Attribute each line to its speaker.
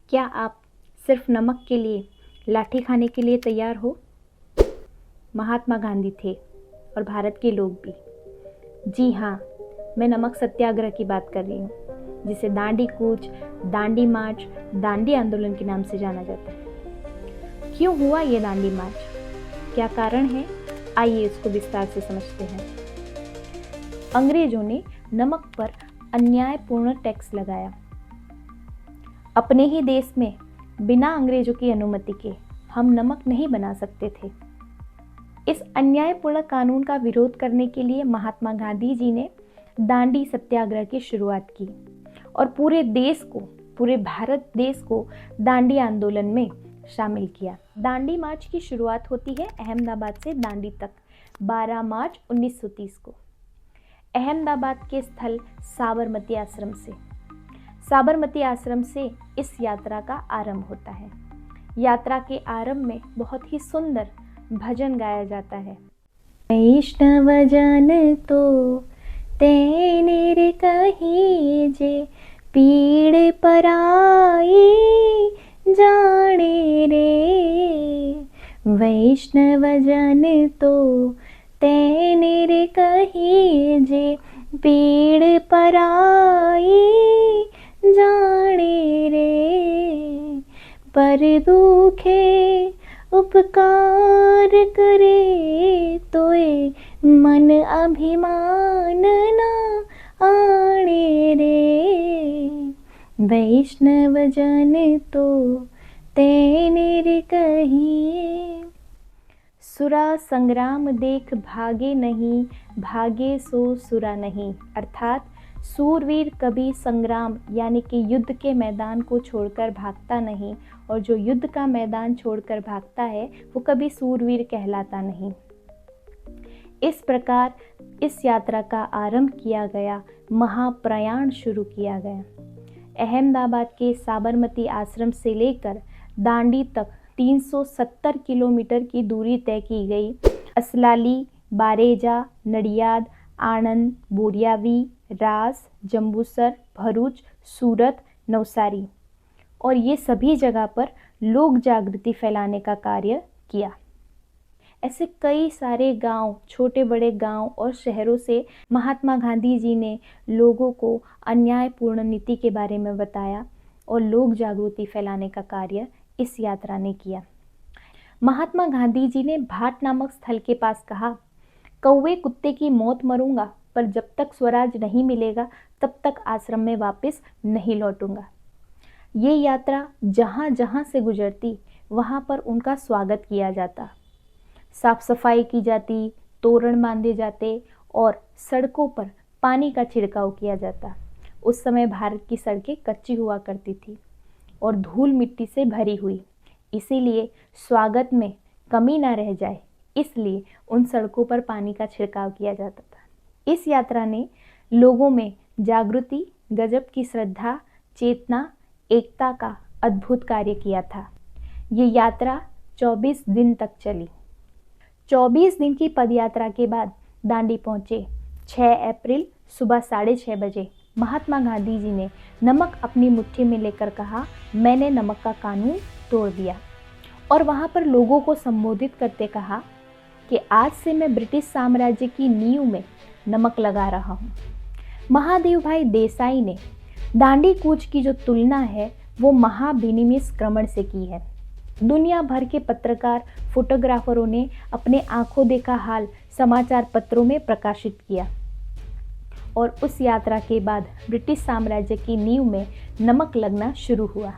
Speaker 1: क्या आप सिर्फ नमक के लिए लाठी खाने के लिए तैयार हो? महात्मा गांधी थे और भारत के लोग भी। जी हाँ, मैं नमक सत्याग्रह की बात कर रही हूँ, जिसे दांडी कूच, दांडी मार्च, दांडी आंदोलन के नाम से जाना जाता है। क्यों हुआ ये दांडी मार्च? क्या कारण है? आइए इसको विस्तार से समझते हैं। अंग्रेजों ने नमक पर अन्यायपूर्ण टैक्स लगाया। अपने ही देश में बिना अंग्रेजों की अनुमति के हम नमक नहीं बना सकते थे। इस अन्यायपूर्ण कानून का विरोध करने के लिए महात्मा गांधी जी ने दांडी सत्याग्रह की शुरुआत की और पूरे भारत देश को दांडी आंदोलन में शामिल किया। दांडी मार्च की शुरुआत होती है अहमदाबाद से दांडी तक 12 मार्च 1930 को। अहमदाबाद के स्थल साबरमती आश्रम से। साबरमती आश्रम से इस यात्रा का आरंभ होता है। यात्रा के आरंभ में बहुत ही सुंदर भजन गाया जाता है। वैष्णव जन तो तेने रे कही जे, पीड़ पराई जाने रे। वैष्णव जन तो तेने रे कही जे, पीड़ पराई जाने रे। पर दुखे उपकार करे तोए, मन अभिमान ना आने रे। वैष्णव जन तो तेने रे कहिए। सुरा संग्राम देख भागे नहीं, भागे सो सुरा नहीं। अर्थात सूरवीर कभी संग्राम यानी कि युद्ध के मैदान को छोड़कर भागता नहीं, और जो युद्ध का मैदान छोड़कर भागता है वो कभी सूरवीर कहलाता नहीं। इस प्रकार इस यात्रा का आरंभ किया गया, महाप्रयाण शुरू किया गया। अहमदाबाद के साबरमती आश्रम से लेकर दांडी तक 370 किलोमीटर की दूरी तय की गई। असलाली, बारेजा, नडियाद, आणंद, बोरियावी, रास, जंबूसर, भरूच, सूरत, नवसारी और ये सभी जगह पर लोक जागृति फैलाने का कार्य किया। ऐसे कई सारे गांव, छोटे बड़े गांव और शहरों से महात्मा गांधी जी ने लोगों को अन्यायपूर्ण नीति के बारे में बताया और लोक जागृति फैलाने का कार्य इस यात्रा ने किया। महात्मा गांधी जी ने भाट नामक स्थल के पास कहा, कौवे कुत्ते की मौत मरूंगा, पर जब तक स्वराज नहीं मिलेगा तब तक आश्रम में वापस नहीं लौटूंगा। ये यात्रा जहाँ जहाँ से गुजरती वहाँ पर उनका स्वागत किया जाता, साफ सफाई की जाती, तोरण बांधे जाते और सड़कों पर पानी का छिड़काव किया जाता। उस समय भारत की सड़कें कच्ची हुआ करती थी और धूल मिट्टी से भरी हुई, इसीलिए स्वागत में कमी ना रह जाए, इसलिए उन सड़कों पर पानी का छिड़काव किया जाता था। इस यात्रा ने लोगों में जागृति, गजब की श्रद्धा, चेतना, एकता का अद्भुत कार्य किया था। ये यात्रा 24 दिन तक चली। 24 दिन की पदयात्रा के बाद दांडी पहुंचे। 6 अप्रैल सुबह 6:30 बजे महात्मा गांधी जी ने नमक अपनी मुट्ठी में लेकर कहा, मैंने नमक का कानून तोड़ दिया। और वहाँ पर लोगों को संबोधित करते कहा कि आज से मैं ब्रिटिश साम्राज्य की नींव में नमक लगा रहा हूँ। महादेव भाई देसाई ने दांडी कूच की जो तुलना है वो महाविनिमयक्रमण से की है। दुनिया भर के पत्रकार, फोटोग्राफरों ने अपने आंखों देखा हाल समाचार पत्रों में प्रकाशित किया और उस यात्रा के बाद ब्रिटिश साम्राज्य की नींव में नमक लगना शुरू हुआ।